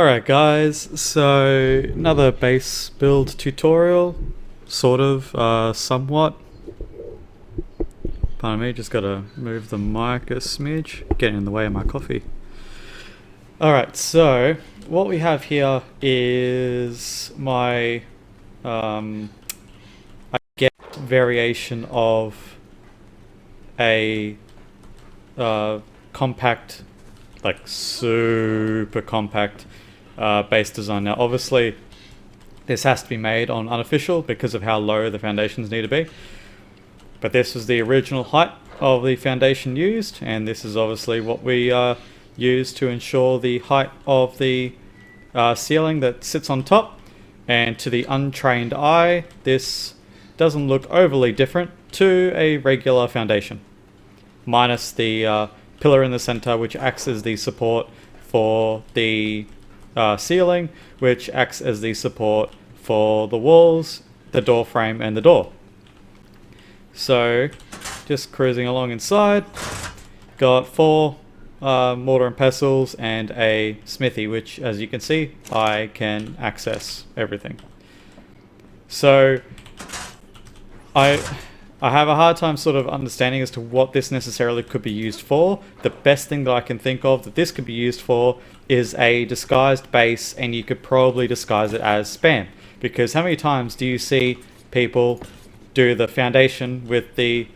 Alright guys, so another base build tutorial, sort of, somewhat. Pardon me, just gotta move the mic a smidge, getting in the way of my coffee. Alright, so what we have here is my, I guess, variation of a compact, like super compact base design. Now obviously this has to be made on unofficial because of how low the foundations need to be, but this was the original height of the foundation used, and this is obviously what we use to ensure the height of the ceiling that sits on top. And to the untrained eye, this doesn't look overly different to a regular foundation, minus the pillar in the center, which acts as the support for the ceiling, which acts as the support for the walls, the door frame, and the door. So, just cruising along inside, got 4 mortar and pestles and a smithy, which, as you can see, I can access everything. So, I have a hard time sort of understanding as to what this necessarily could be used for. The best thing that I can think of that this could be used for is a disguised base, and you could probably disguise it as spam. Because how many times do you see people do the foundation with the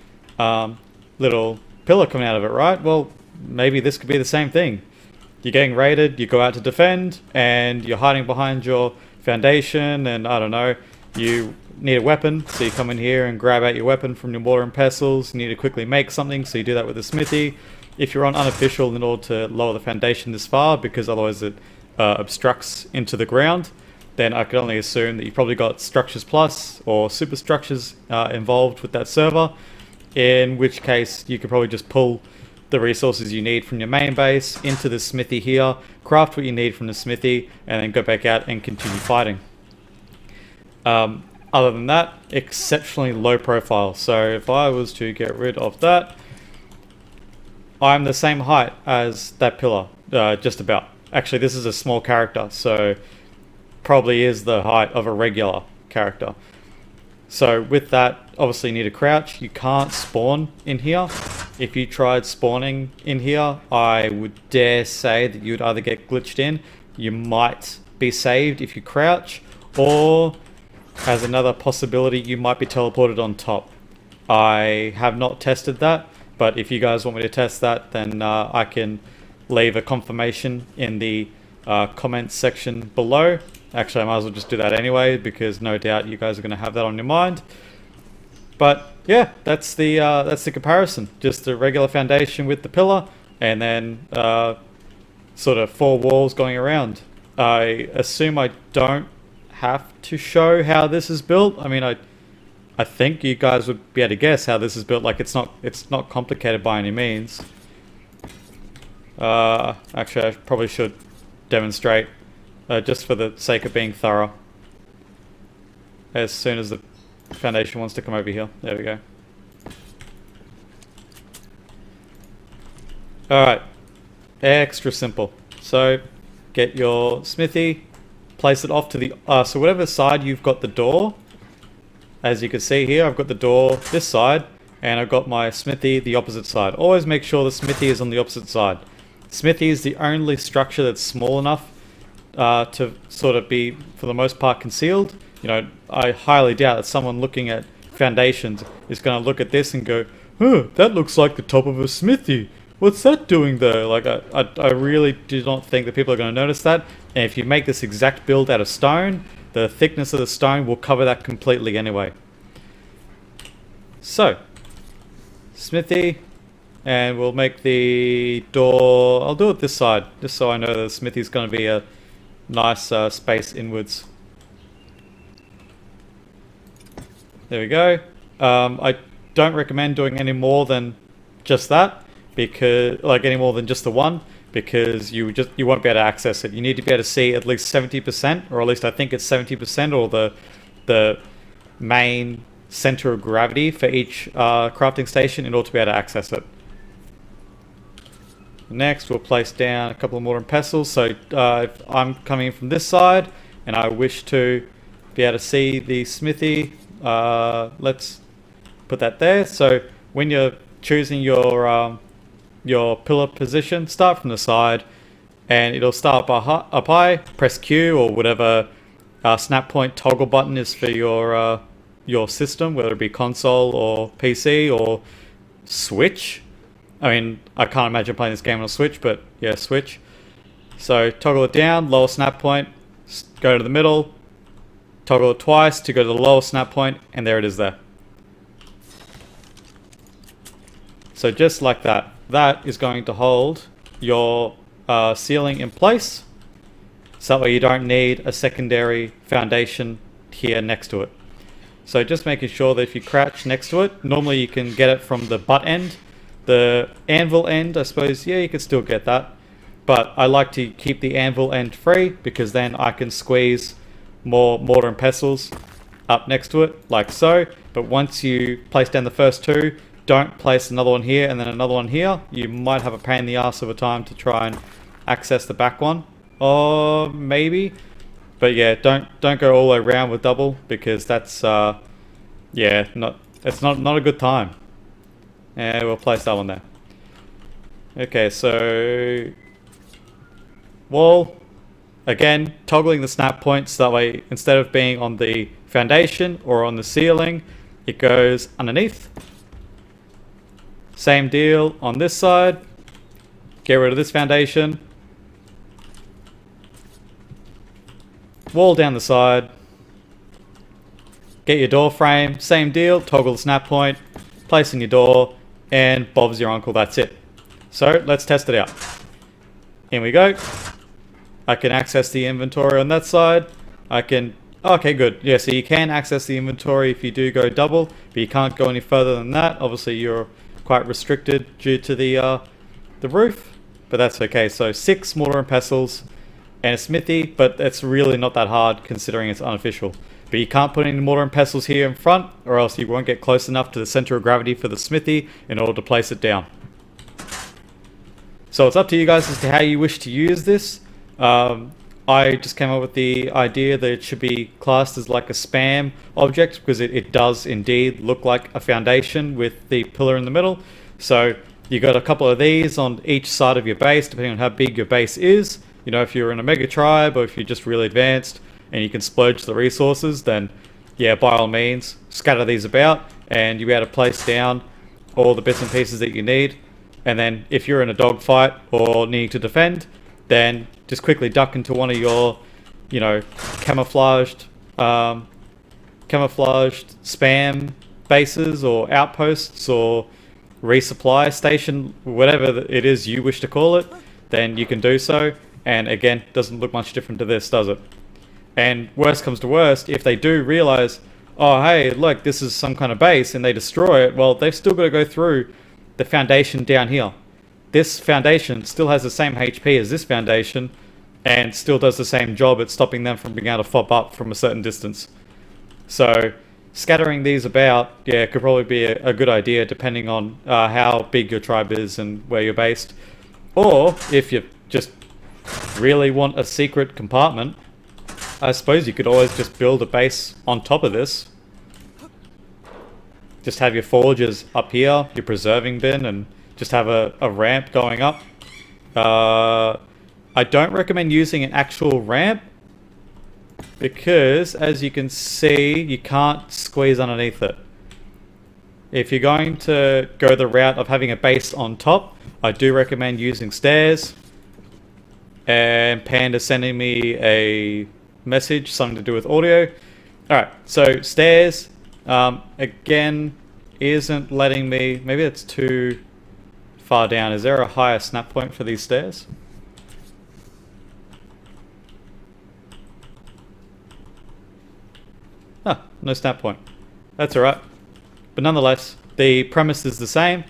little pillar coming out of it, right? Well, maybe this could be the same thing. You're getting raided, you go out to defend, and you're hiding behind your foundation, and I don't know, you need a weapon, so you come in here and grab out your weapon from your mortar and pestles. You need to quickly make something, so you do that with a smithy. If you're on unofficial, in order to lower the foundation this far, because otherwise it obstructs into the ground, then I could only assume that you've probably got Structures Plus or Superstructures involved with that server, in which case you could probably just pull the resources you need from your main base into the smithy here, craft what you need from the smithy, and then go back out and continue fighting. Other than that, exceptionally low profile. So if I was to get rid of that, I'm the same height as that pillar, just about. Actually, this is a small character, so probably is the height of a regular character. So with that, obviously you need to crouch. You can't spawn in here. If you tried spawning in here, I would dare say that you'd either get glitched in, you might be saved if you crouch, or as another possibility, you might be teleported on top. I have not tested that, but if you guys want me to test that, then I can leave a confirmation in the comments section below. Actually, I might as well just do that anyway, because no doubt you guys are going to have that on your mind. But yeah, that's the comparison. Just the regular foundation with the pillar, and then sort of 4 walls going around. I assume I don't have to show how this is built. I mean, I think you guys would be able to guess how this is built. Like, it's not complicated by any means. Actually, I probably should demonstrate, just for the sake of being thorough. As soon as the foundation wants to come over here. There we go. Alright. Extra simple. So, get your smithy, place it off to the... so whatever side you've got the door, as you can see here, I've got the door this side, and I've got my smithy the opposite side. Always make sure the smithy is on the opposite side. Smithy is the only structure that's small enough to sort of be, for the most part, concealed. You know, I highly doubt that someone looking at foundations is going to look at this and go, "Huh, that looks like the top of a smithy. What's that doing there?" Like, I really do not think that people are going to notice that. And if you make this exact build out of stone, the thickness of the stone will cover that completely anyway. So, smithy, and we'll make the door... I'll do it this side, just so I know that the smithy's going to be a nice space inwards. There we go. I don't recommend doing any more than just that, because any more than just the one, because you won't be able to access it. You need to be able to see at least 70%, or at least I think it's 70%, or the main center of gravity for each crafting station in order to be able to access it. Next, we'll place down a couple of mortar and pestles. So if I'm coming in from this side and I wish to be able to see the smithy, let's put that there. So when you're choosing your pillar position, start from the side, and it'll start up high. Press Q or whatever snap point toggle button is for your system, whether it be console or PC or Switch. I mean, I can't imagine playing this game on a Switch, but yeah, Switch. So toggle it down, lower snap point, go to the middle, toggle it twice to go to the lower snap point, and there it is there. So just like that, that is going to hold your ceiling in place. So that way you don't need a secondary foundation here next to it. So just making sure that if you crouch next to it, normally you can get it from the butt end. The anvil end, I suppose, yeah, you can still get that. But I like to keep the anvil end free because then I can squeeze more mortar and pestles up next to it, like so. But once you place down the first two, don't place another one here and then another one here. You might have a pain in the ass of a time to try and access the back one. Or maybe. But yeah, don't go all the way around with double because that's yeah, it's not a good time. And we'll place that one there. Okay, so wall. Again, toggling the snap points, that way instead of being on the foundation or on the ceiling, it goes underneath. Same deal on this side. Get rid of this foundation. Wall down the side. Get your door frame, same deal, toggle the snap point, place in your door, and Bob's your uncle, that's it. So let's test it out. Here we go. I can access the inventory on that side. I can, okay, good. Yeah, so you can access the inventory if you do go double, but you can't go any further than that. Obviously you're quite restricted due to the roof, but that's okay. So 6 mortar and pestles and a smithy, but it's really not that hard considering it's unofficial. But you can't put any mortar and pestles here in front, or else you won't get close enough to the center of gravity for the smithy in order to place it down. So it's up to you guys as to how you wish to use this. I just came up with the idea that it should be classed as like a spam object because it does indeed look like a foundation with the pillar in the middle. So you got a couple of these on each side of your base depending on how big your base is. You know, if you're in a mega tribe or if you're just really advanced and you can splurge the resources, then yeah, by all means, scatter these about and you'll be able to place down all the bits and pieces that you need. And then if you're in a dogfight or needing to defend, then just quickly duck into one of your, you know, camouflaged spam bases or outposts or resupply station, whatever it is you wish to call it, then you can do so. And again, doesn't look much different to this, does it? And worst comes to worst, if they do realize, oh hey, look, this is some kind of base, and they destroy it, well, they've still got to go through the foundation down here. This foundation still has the same HP as this foundation and still does the same job at stopping them from being able to fob up from a certain distance. So scattering these about, yeah, could probably be a good idea depending on how big your tribe is and where you're based. Or if you just really want a secret compartment, I suppose you could always just build a base on top of this. Just have your forges up here, your preserving bin, and just have a ramp going up. I don't recommend using an actual ramp because, as you can see, you can't squeeze underneath it. If you're going to go the route of having a base on top, I do recommend using stairs. And Panda sending me a message, something to do with audio. Alright, so stairs, again, isn't letting me, maybe it's too far down. Is there a higher snap point for these stairs? Ah, no snap point. That's alright. But nonetheless, the premise is the same.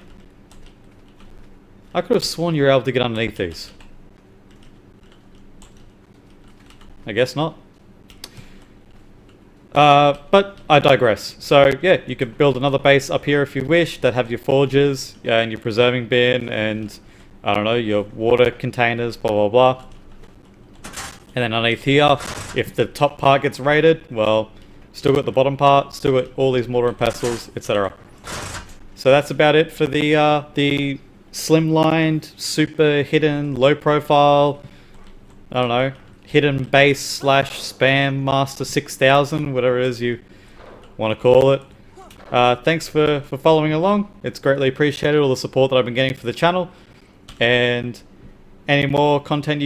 I could have sworn you were able to get underneath these. I guess not. But I digress. So yeah, you could build another base up here if you wish that have your forges and your preserving bin and I don't know, your water containers, blah, blah, blah. And then underneath here, if the top part gets raided, well, still got the bottom part, still got all these mortar and pestles, etc. So that's about it for the slimlined, super hidden, low profile, I don't know, hidden base slash spam master 6000, whatever it is you want to call it. Thanks for following along. It's greatly appreciated, all the support that I've been getting for the channel. And any more content